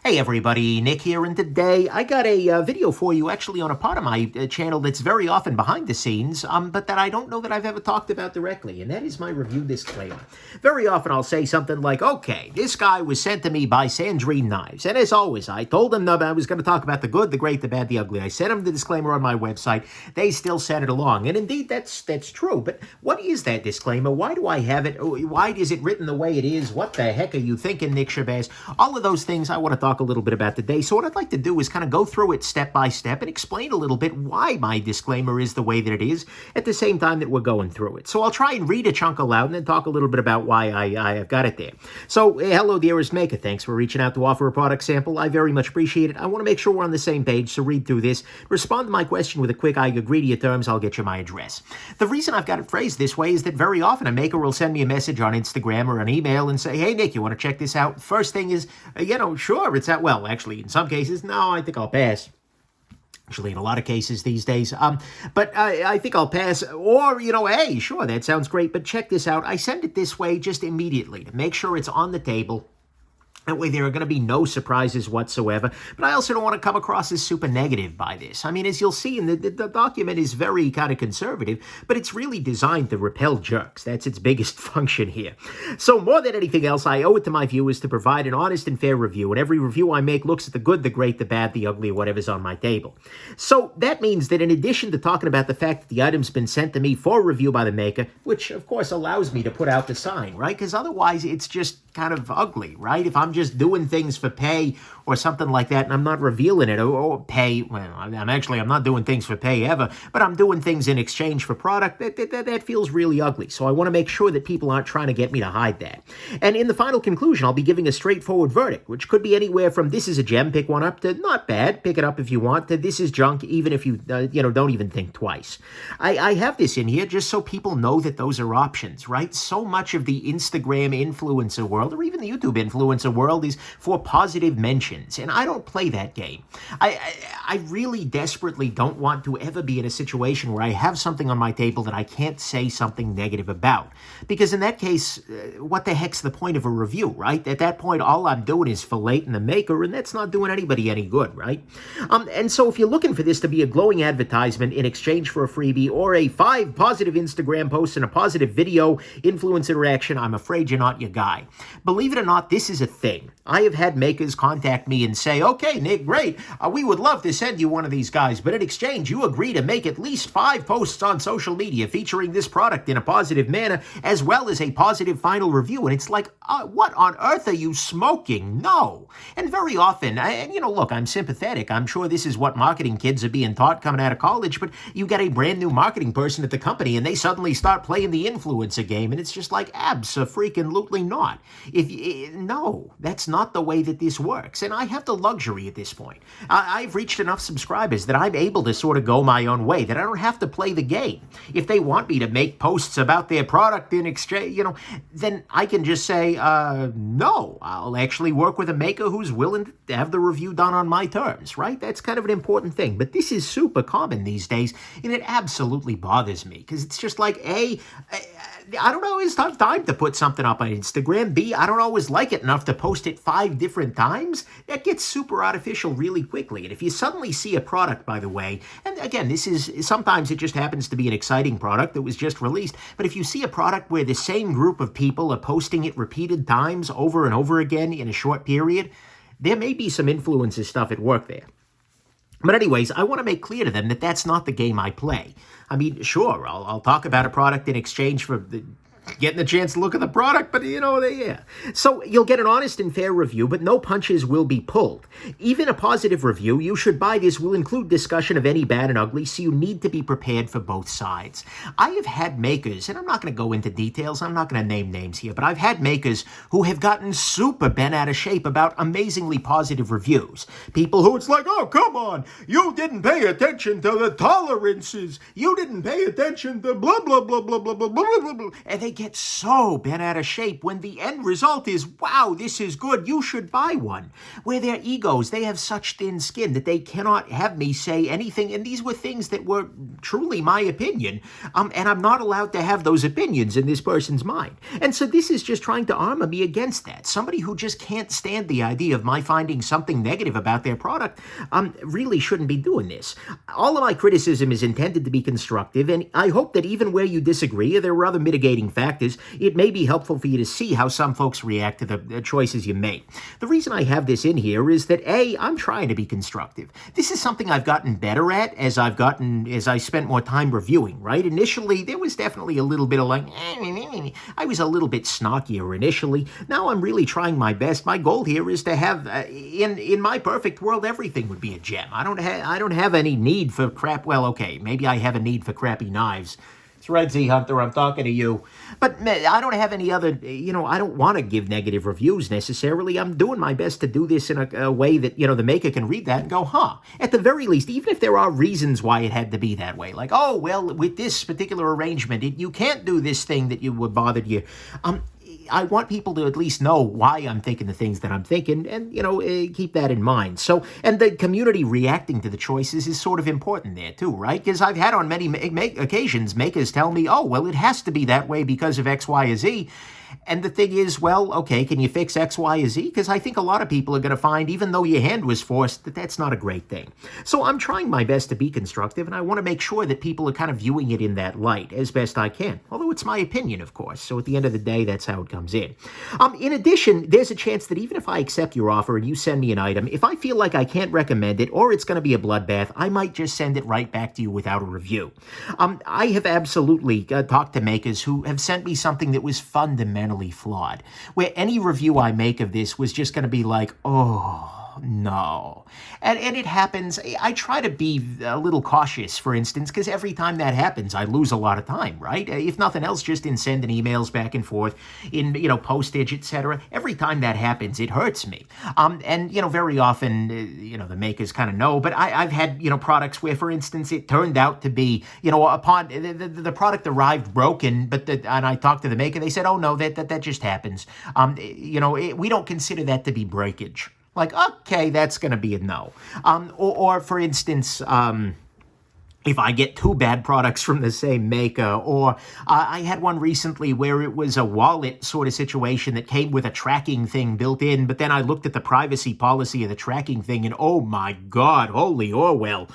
Hey everybody, Nick here, and today I got a video for you actually on a part of my channel that's very often behind the scenes, but that I don't know that I've ever talked about directly, and that is my review disclaimer. Very often I'll say something like, okay, this guy was sent to me by Sandrine Knives, and as always, I told them that I was going to talk about the good, the great, the bad, the ugly. I sent them the disclaimer on my website. They still sent it along, and indeed that's true, but what is that disclaimer? Why do I have it? Why is it written the way it is? What the heck are you thinking, Nick Shabazz? All of those things I want to talk a little bit about today. So what I'd like to do is kind of go through it step by step and explain a little bit why my disclaimer is the way that it is at the same time that we're going through it. So I'll try and read a chunk aloud and then talk a little bit about why I've got it there. So hello, dearest maker. Thanks for reaching out to offer a product sample. I very much appreciate it. I want to make sure we're on the same page, so read through this. Respond to my question with a quick I agree to your terms. I'll get you my address. The reason I've got it phrased this way is that very often a maker will send me a message on Instagram or an email and say, hey, Nick, you want to check this out? First thing is, sure, it's that. Well, actually, in some cases, no, I think I'll pass. Actually, in a lot of cases these days. But I think I'll pass. Or, hey, sure, that sounds great, but check this out. I send it this way just immediately to make sure it's on the table. That way there are going to be no surprises whatsoever. But I also don't want to come across as super negative by this. I mean, as you'll see, the document is very kind of conservative, but it's really designed to repel jerks. That's its biggest function here. So more than anything else, I owe it to my viewers to provide an honest and fair review. And every review I make looks at the good, the great, the bad, the ugly, whatever's on my table. So that means that in addition to talking about the fact that the item's been sent to me for review by the maker, which of course allows me to put out the sign, right? Because otherwise it's just kind of ugly, right? If I'm just doing things for pay or something like that and I'm not revealing it or pay, well, I'm not doing things for pay ever, but I'm doing things in exchange for product, that feels really ugly. So I want to make sure that people aren't trying to get me to hide that. And in the final conclusion, I'll be giving a straightforward verdict, which could be anywhere from this is a gem, pick one up, to not bad, pick it up if you want, to this is junk, even if you, don't even think twice. I have this in here just so people know that those are options, right? So much of the Instagram influencer world, or even the YouTube influencer world, is for positive mentions, and I don't play that game. I really desperately don't want to ever be in a situation where I have something on my table that I can't say something negative about, because in that case, what the heck's the point of a review, right? At that point, all I'm doing is filleting the maker, and that's not doing anybody any good, right? And so if you're looking for this to be a glowing advertisement in exchange for a freebie or a 5 positive Instagram posts and a positive video influence interaction, I'm afraid you're not your guy. Believe it or not, this is a thing. I have had makers contact me and say, okay, Nick, great. We would love to send you one of these guys, but in exchange, you agree to make at least 5 posts on social media featuring this product in a positive manner, as well as a positive final review. And it's like, what on earth are you smoking? No. And very often, look, I'm sympathetic. I'm sure this is what marketing kids are being taught coming out of college, but you get a brand new marketing person at the company and they suddenly start playing the influencer game, and it's just like, abso-freaking-lutely not. No, that's not the way that this works. And I have the luxury at this point. I've reached enough subscribers that I'm able to sort of go my own way, that I don't have to play the game. If they want me to make posts about their product in exchange, then I can just say, no, I'll actually work with a maker who's willing to have the review done on my terms, right? That's kind of an important thing. But this is super common these days, and it absolutely bothers me, because it's just like, A, I don't always have time to put something up on Instagram. B, I don't always like it enough to post it 5 different times. That gets super artificial really quickly. And if you suddenly see a product, by the way, and again, sometimes it just happens to be an exciting product that was just released, but if you see a product where the same group of people are posting it repeated times over and over again in a short period, there may be some influencer stuff at work there. But anyways, I want to make clear to them that that's not the game I play. I mean, sure, I'll talk about a product in exchange for getting a chance to look at the product, but yeah. So you'll get an honest and fair review, but no punches will be pulled. Even a positive review, you should buy this, will include discussion of any bad and ugly, so you need to be prepared for both sides. I have had makers, and I'm not going to go into details, I'm not going to name names here, but I've had makers who have gotten super bent out of shape about amazingly positive reviews. People who it's like, oh, come on, you didn't pay attention to the tolerances, you didn't pay attention to blah, blah, blah, blah, blah, blah, blah, blah, blah, and they get so bent out of shape when the end result is, wow, this is good, you should buy one. Where their egos, they have such thin skin that they cannot have me say anything. And these were things that were truly my opinion. And I'm not allowed to have those opinions in this person's mind. And so this is just trying to armor me against that. Somebody who just can't stand the idea of my finding something negative about their product really shouldn't be doing this. All of my criticism is intended to be constructive, and I hope that even where you disagree, there are other mitigating factors, it may be helpful for you to see how some folks react to the choices you make. The reason I have this in here is that, A, I'm trying to be constructive. This is something I've gotten better at as I spent more time reviewing, right? Initially, there was definitely a little bit of like, I was a little bit snarkier initially. Now I'm really trying my best. My goal here is to have, in my perfect world, everything would be a gem. I don't have any need for crap. Well, okay, maybe I have a need for crappy knives. It's Red Z Hunter, I'm talking to you. But I don't have any other, I don't want to give negative reviews necessarily. I'm doing my best to do this in a way that, the maker can read that and go, huh. At the very least, even if there are reasons why it had to be that way, like, oh, well, with this particular arrangement, you can't do this thing that would bother you. I want people to at least know why I'm thinking the things that I'm thinking and, keep that in mind. So, and the community reacting to the choices is sort of important there too, right? Because I've had on many occasions makers tell me, oh, well, it has to be that way because of X, Y, or Z. And the thing is, well, okay, can you fix X, Y, or Z? Because I think a lot of people are going to find, even though your hand was forced, that that's not a great thing. So I'm trying my best to be constructive, and I want to make sure that people are kind of viewing it in that light as best I can. Although it's my opinion, of course. So at the end of the day, that's how it comes in. In addition, there's a chance that even if I accept your offer and you send me an item, if I feel like I can't recommend it or it's going to be a bloodbath, I might just send it right back to you without a review. I have absolutely talked to makers who have sent me something that was fundamentally flawed, where any review I make of this was just going to be like, oh, no. And it happens. I try to be a little cautious, for instance, because every time that happens, I lose a lot of time, right? If nothing else, just in sending emails back and forth, in, postage, etc. Every time that happens, it hurts me. And, very often, the makers kind of know, but I've had, products where, for instance, it turned out to be, upon the product arrived broken, and I talked to the maker, they said, oh, no, that just happens. We don't consider that to be breakage. Like, okay, that's going to be a no. Or for instance, if I get two bad products from the same maker, or I had one recently where it was a wallet sort of situation that came with a tracking thing built in, but then I looked at the privacy policy of the tracking thing and oh my God, holy Orwell,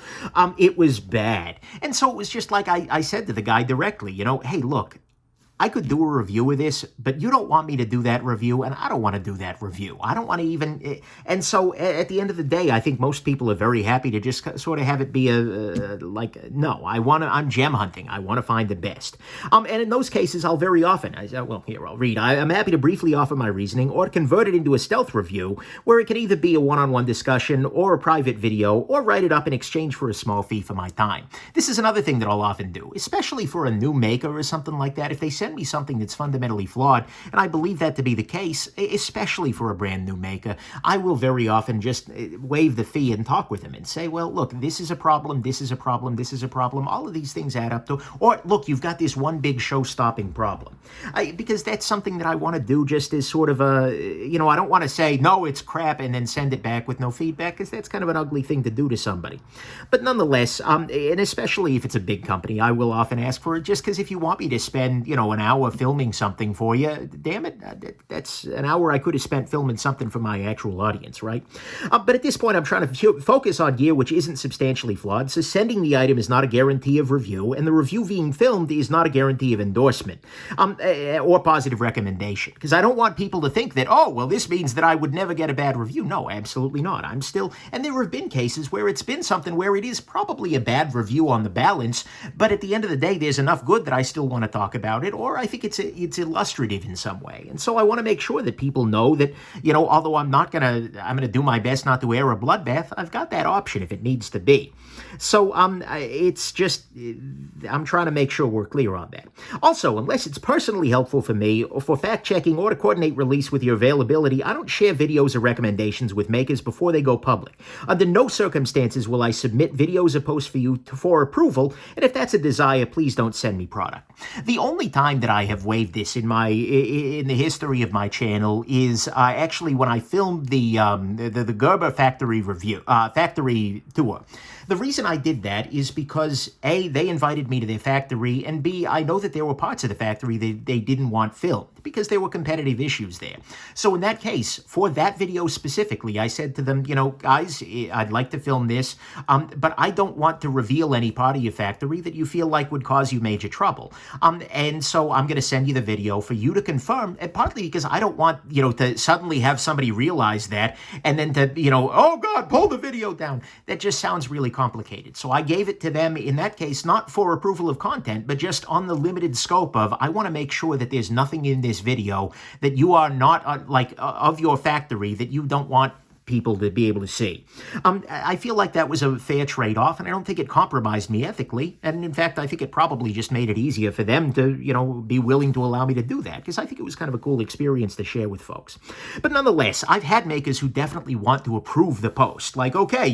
it was bad. And so it was just like I said to the guy directly, hey, look, I could do a review of this, but you don't want me to do that review, and I don't want to do that review. I don't want to even... And so, at the end of the day, I think most people are very happy to just sort of have it be no, I'm gem hunting. I want to find the best. And in those cases, I'll very often... I'll read. I'm happy to briefly offer my reasoning, or to convert it into a stealth review, where it can either be a one-on-one discussion, or a private video, or write it up in exchange for a small fee for my time. This is another thing that I'll often do, especially for a new maker or something like that. If they send me something that's fundamentally flawed, and I believe that to be the case, especially for a brand new maker, I will very often just waive the fee and talk with them and say, well, look, this is a problem, this is a problem, this is a problem. All of these things add up to, or look, you've got this one big show-stopping problem. Because that's something that I want to do just as sort of a, I don't want to say, no, it's crap, and then send it back with no feedback, because that's kind of an ugly thing to do to somebody. But nonetheless, and especially if it's a big company, I will often ask for it, just because if you want me to spend, an hour filming something for you, damn it, that's an hour I could have spent filming something for my actual audience, right? But at this point, I'm trying to focus on gear which isn't substantially flawed, so sending the item is not a guarantee of review, and the review being filmed is not a guarantee of endorsement or positive recommendation, because I don't want people to think that, oh, well, this means that I would never get a bad review. No, absolutely not. I'm still, and there have been cases where it's been something where it is probably a bad review on the balance, but at the end of the day, there's enough good that I still want to talk about it, or I think it's illustrative in some way. And so I want to make sure that people know that, although I'm going to do my best not to air a bloodbath, I've got that option if it needs to be. So it's just, I'm trying to make sure we're clear on that. Also, unless it's personally helpful for me, or for fact-checking, or to coordinate release with your availability, I don't share videos or recommendations with makers before they go public. Under no circumstances will I submit videos or posts for you for approval, and if that's a desire, please don't send me product. The only time time that I have waived this in the history of my channel is actually when I filmed the Gerber factory tour. The reason I did that is because A, they invited me to their factory, and B, I know that there were parts of the factory that they didn't want filmed because there were competitive issues there. So in that case, for that video specifically, I said to them, you know, guys, I'd like to film this, but I don't want to reveal any part of your factory that you feel like would cause you major trouble. And so I'm going to send you the video for you to confirm, and partly because I don't want, you know, to suddenly have somebody realize that and then to, you know, oh God, pull the video down. That just sounds really complicated. So I gave it to them in that case, not for approval of content, but just on the limited scope of, I want to make sure that there's nothing in this video that you are not of your factory that you don't want people to be able to see. I feel like that was a fair trade-off, and I don't think it compromised me ethically. And in fact, I think it probably just made it easier for them to, you know, be willing to allow me to do that, because I think it was kind of a cool experience to share with folks. But nonetheless, I've had makers who definitely want to approve the post. Like, okay,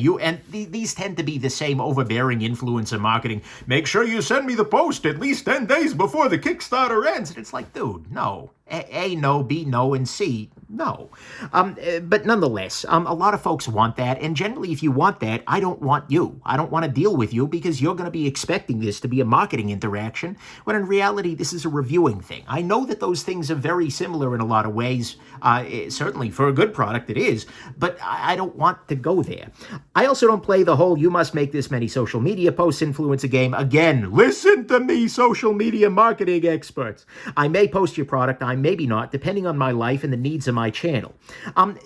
these tend to be the same overbearing influencer marketing. Make sure you send me the post at least 10 days before the Kickstarter ends. And it's like, dude, no. A, no, B, no, and C, no. But nonetheless, a lot of folks want that, and generally if you want that, I don't want you. I don't want to deal with you because you're going to be expecting this to be a marketing interaction, when in reality this is a reviewing thing. I know that those things are very similar in a lot of ways, certainly for a good product it is, but I don't want to go there. I also don't play the whole you must make this many social media posts influencer game. Again, listen to me, social media marketing experts. I may post your product, I maybe not, depending on my life and the needs of my channel.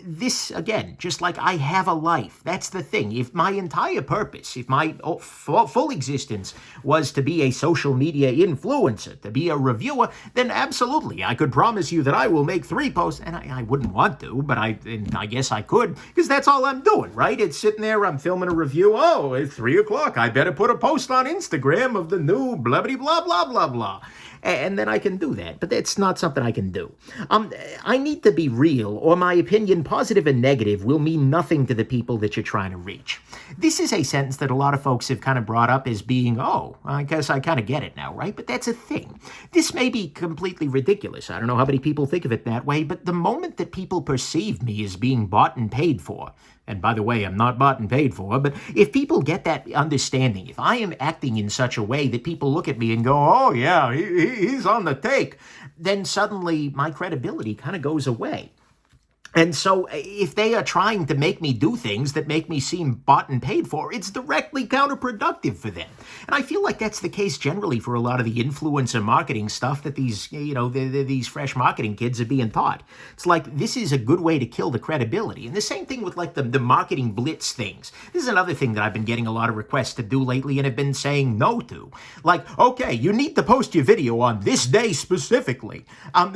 This, again, just like I have a life, that's the thing. If my entire purpose, if my full existence was to be a social media influencer, to be a reviewer, then absolutely, I could promise you that I will make 3 posts, and I wouldn't want to, but I guess I could, because that's all I'm doing, right? It's sitting there, I'm filming a review, oh, it's 3 o'clock, I better put a post on Instagram of the new blah, blah, blah, blah, blah, blah. And then I can do that, but that's not something I can do. I need to be real, or my opinion, positive and negative, will mean nothing to the people that you're trying to reach. This is a sentence that a lot of folks have kind of brought up as being, oh, I guess I kind of get it now, right? But that's a thing. This may be completely ridiculous. I don't know how many people think of it that way, but the moment that people perceive me as being bought and paid for, and by the way, I'm not bought and paid for, but if people get that understanding, if I am acting in such a way that people look at me and go, oh yeah, he's on the take, then suddenly my credibility kind of goes away. And so if they are trying to make me do things that make me seem bought and paid for, it's directly counterproductive for them. And I feel like that's the case generally for a lot of the influencer marketing stuff that these, you know, these fresh marketing kids are being taught. It's like, this is a good way to kill the credibility. And the same thing with like the marketing blitz things. This is another thing that I've been getting a lot of requests to do lately and have been saying no to. Like, okay, you need to post your video on this day specifically,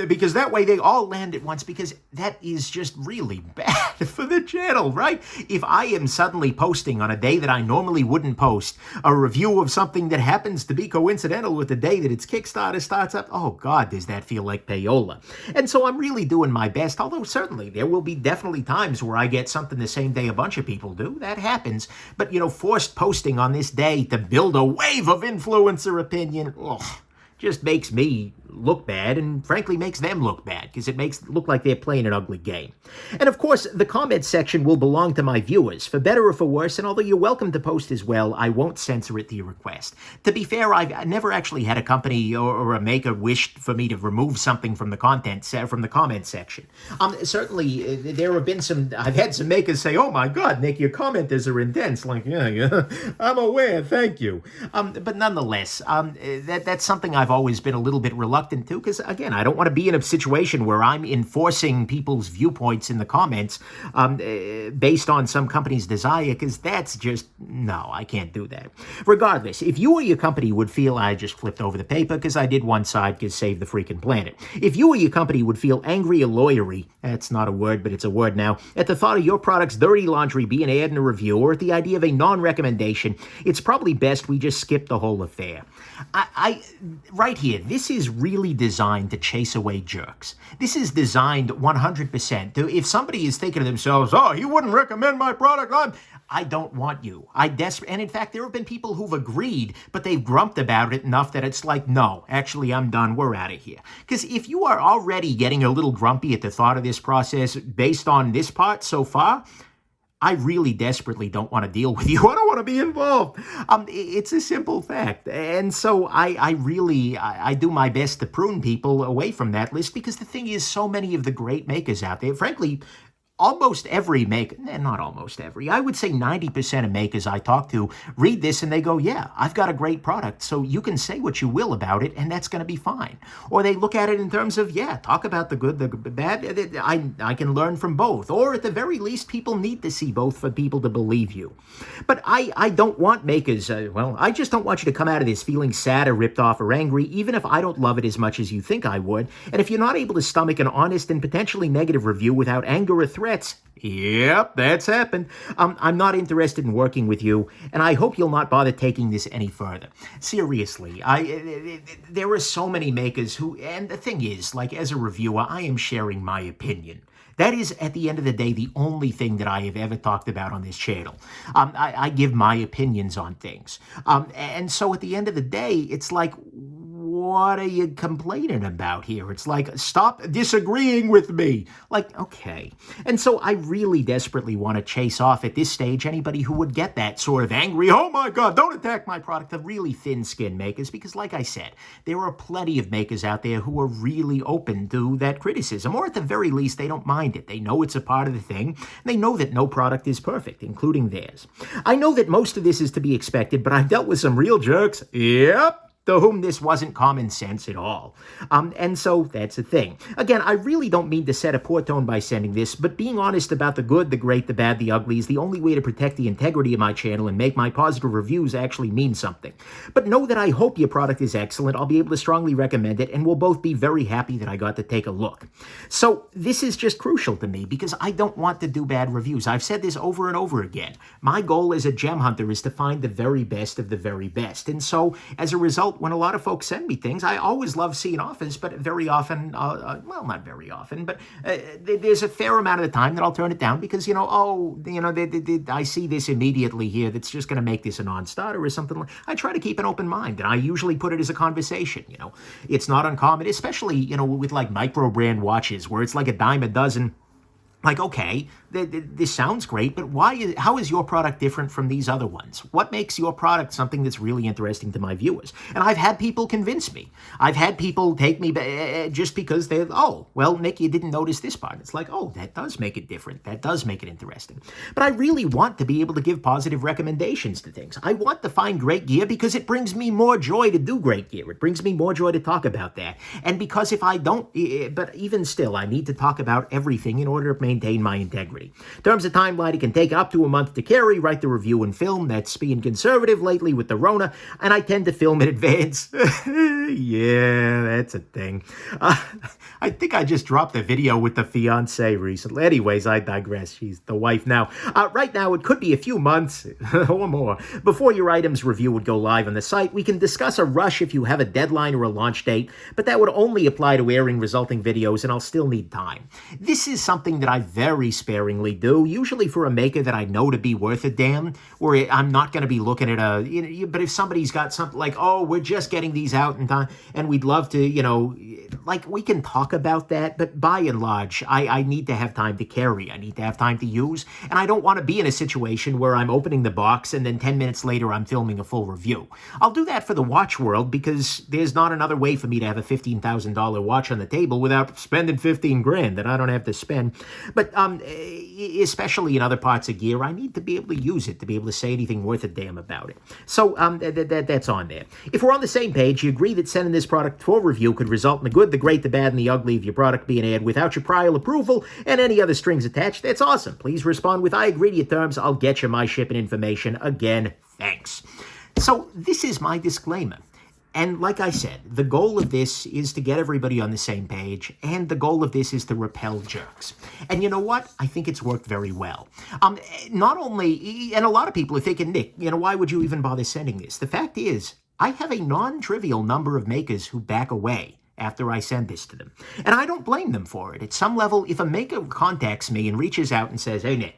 because that way they all land at once, because that is just really bad for the channel, right? If I am suddenly posting on a day that I normally wouldn't post a review of something that happens to be coincidental with the day that its Kickstarter starts up, oh God, does that feel like payola? And so I'm really doing my best, although certainly there will be definitely times where I get something the same day a bunch of people do. That happens. But, you know, forced posting on this day to build a wave of influencer opinion, ugh, just makes me look bad, and frankly makes them look bad, because it makes it look like they're playing an ugly game. And of course, the comments section will belong to my viewers, for better or for worse, and although you're welcome to post as well, I won't censor it to your request. To be fair, I've never actually had a company or a maker wish for me to remove something from the from the comment section. Certainly, there have been I've had some makers say, oh my God, Nick, your commenters are intense. Like, yeah, I'm aware, thank you. But nonetheless, that's something I've always been a little bit reluctant to, because again, I don't want to be in a situation where I'm enforcing people's viewpoints in the comments based on some company's desire, because that's just, no, I can't do that. Regardless, if you or your company would feel, I just flipped over the paper because I did one side, because save the freaking planet. If you or your company would feel angry or lawyery, that's not a word, but it's a word now, at the thought of your product's dirty laundry being aired in a review, or at the idea of a non-recommendation, it's probably best we just skip the whole affair. Right here, this is really designed to chase away jerks. This is designed 100% to, if somebody is thinking to themselves, oh, he wouldn't recommend my product, I don't want you. And in fact, there have been people who've agreed, but they've grumped about it enough that it's like, no, actually, I'm done. We're out of here. Because if you are already getting a little grumpy at the thought of this process based on this part so far, I really desperately don't want to deal with you. I don't want to be involved. It's a simple fact. And so I do my best to prune people away from that list, because the thing is, so many of the great makers out there, frankly, almost every maker, not almost every, I would say 90% of makers I talk to read this and they go, yeah, I've got a great product, so you can say what you will about it and that's going to be fine. Or they look at it in terms of, yeah, talk about the good, the bad, I can learn from both. Or at the very least, people need to see both for people to believe you. But I don't want makers, I just don't want you to come out of this feeling sad or ripped off or angry, even if I don't love it as much as you think I would. And if you're not able to stomach an honest and potentially negative review without anger or threats, yep, that's happened. I'm not interested in working with you, and I hope you'll not bother taking this any further. Seriously, there are so many makers who, and the thing is, like, as a reviewer, I am sharing my opinion. That is, at the end of the day, the only thing that I have ever talked about on this channel. I give my opinions on things. And so at the end of the day, it's like, what are you complaining about here? It's like, stop disagreeing with me. Like, okay. And so I really desperately want to chase off at this stage anybody who would get that sort of angry, oh my God, don't attack my product, the really thin-skinned makers, because like I said, there are plenty of makers out there who are really open to that criticism, or at the very least, they don't mind it. They know it's a part of the thing, and they know that no product is perfect, including theirs. I know that most of this is to be expected, but I've dealt with some real jerks. Yep. To whom this wasn't common sense at all. And so that's the thing. Again, I really don't mean to set a poor tone by sending this, but being honest about the good, the great, the bad, the ugly is the only way to protect the integrity of my channel and make my positive reviews actually mean something. But know that I hope your product is excellent. I'll be able to strongly recommend it, and we'll both be very happy that I got to take a look. So this is just crucial to me because I don't want to do bad reviews. I've said this over and over again. My goal as a gem hunter is to find the very best of the very best. And so as a result, when a lot of folks send me things, I always love seeing offers, but very often, well, not very often, but there's a fair amount of the time that I'll turn it down because, I see this immediately here that's just going to make this a non-starter or something. I try to keep an open mind, and I usually put it as a conversation, It's not uncommon, especially, with like micro brand watches where it's like a dime a dozen. Like, okay, this sounds great, but how is your product different from these other ones? What makes your product something that's really interesting to my viewers? And I've had people convince me. I've had people take me just because Nick, you didn't notice this part. It's like, oh, that does make it different. That does make it interesting. But I really want to be able to give positive recommendations to things. I want to find great gear because it brings me more joy to do great gear. It brings me more joy to talk about that. And because if I don't, but even still, I need to talk about everything in order to maintain my integrity. In terms of timeline, it can take up to a month to carry, write the review and film. That's being conservative lately with the Rona, and I tend to film in advance. Yeah, that's a thing. I think I just dropped a video with the fiance recently. Anyways, I digress. She's the wife now. Right now, it could be a few months or more before your item's review would go live on the site. We can discuss a rush if you have a deadline or a launch date, but that would only apply to airing resulting videos, and I'll still need time. This is something that I very sparingly do, usually for a maker that I know to be worth a damn, where I'm not going to be looking at but if somebody's got something like, oh, we're just getting these out in time, and we'd love to, we can talk about that, but by and large, I need to have time to carry. I need to have time to use, and I don't want to be in a situation where I'm opening the box and then 10 minutes later I'm filming a full review. I'll do that for the watch world because there's not another way for me to have a $15,000 watch on the table without spending 15 grand that I don't have to spend. But especially in other parts of gear, I need to be able to use it to be able to say anything worth a damn about it. So that's on there. If we're on the same page, you agree that sending this product for review could result in the good, the great, the bad, and the ugly of your product being aired without your prior approval and any other strings attached, that's awesome. Please respond with, I agree to your terms. I'll get you my shipping information. Again, thanks. So this is my disclaimer. And like I said, the goal of this is to get everybody on the same page, and the goal of this is to repel jerks. And you know what? I think it's worked very well. Not only, and a lot of people are thinking, Nick, why would you even bother sending this? The fact is, I have a non-trivial number of makers who back away after I send this to them. And I don't blame them for it. At some level, if a maker contacts me and reaches out and says, hey, Nick,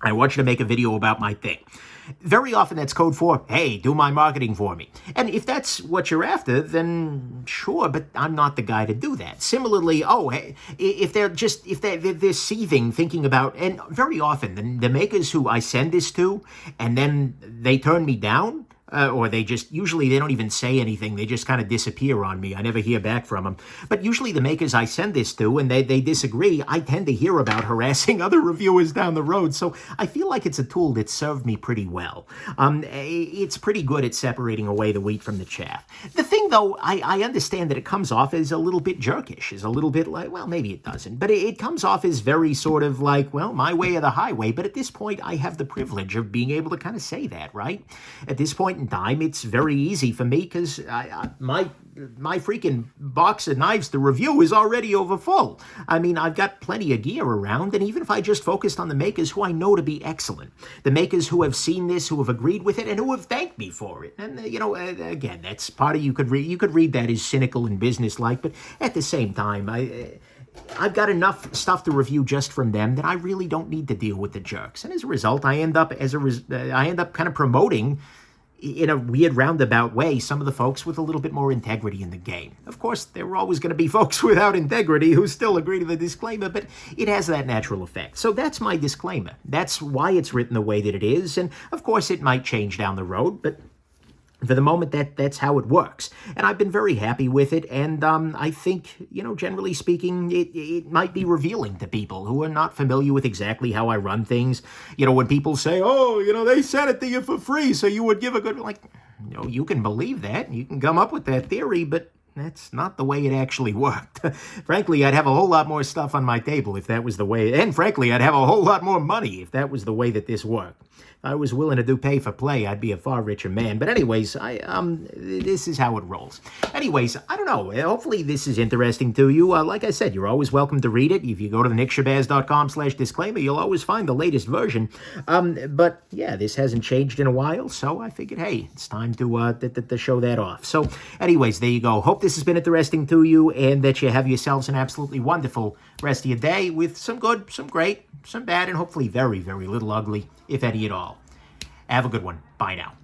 I want you to make a video about my thing. Very often that's code for, hey, do my marketing for me. And if that's what you're after, then sure, but I'm not the guy to do that. Similarly, oh, hey, if they're seething, thinking about, and very often the makers who I send this to, and then they turn me down, or usually they don't even say anything. They just kind of disappear on me. I never hear back from them. But usually the makers I send this to and they disagree, I tend to hear about harassing other reviewers down the road. So I feel like it's a tool that served me pretty well. It's pretty good at separating away the wheat from the chaff. The thing, though, I understand that it comes off as a little bit jerkish, is a little bit like, well, maybe it doesn't, but it comes off as very sort of like, well, my way or the highway. But at this point, I have the privilege of being able to kind of say that, right? At this point in time, it's very easy for me because my freaking box of knives to review is already over full. I mean, I've got plenty of gear around, and even if I just focused on the makers who I know to be excellent, the makers who have seen this, who have agreed with it, and who have thanked me for it. And, again, that's part of, you could read that as cynical and businesslike, but at the same time, I've got enough stuff to review just from them that I really don't need to deal with the jerks. And as a result, I end up kind of promoting, in a weird roundabout way, some of the folks with a little bit more integrity in the game. Of course, there are always going to be folks without integrity who still agree to the disclaimer, but it has that natural effect. So that's my disclaimer. That's why it's written the way that it is. And of course, it might change down the road, but for the moment, that's how it works. And I've been very happy with it. And I think, generally speaking, it might be revealing to people who are not familiar with exactly how I run things. When people say, oh, they sent it to you for free, so you would give a good, you can believe that. You can come up with that theory, but that's not the way it actually worked. Frankly, I'd have a whole lot more stuff on my table if that was the way, and frankly, I'd have a whole lot more money if that was the way that this worked. If I was willing to do pay for play, I'd be a far richer man. But anyways, this is how it rolls. Anyways, I don't know. Hopefully this is interesting to you. Like I said, you're always welcome to read it. If you go to the nickshabazz.com/disclaimer, you'll always find the latest version. But yeah, this hasn't changed in a while, so I figured, hey, it's time to show that off. So anyways, there you go. Hope this has been interesting to you and that you have yourselves an absolutely wonderful rest of your day with some good, some great, some bad, and hopefully very, very little ugly, if any at all. Have a good one. Bye now.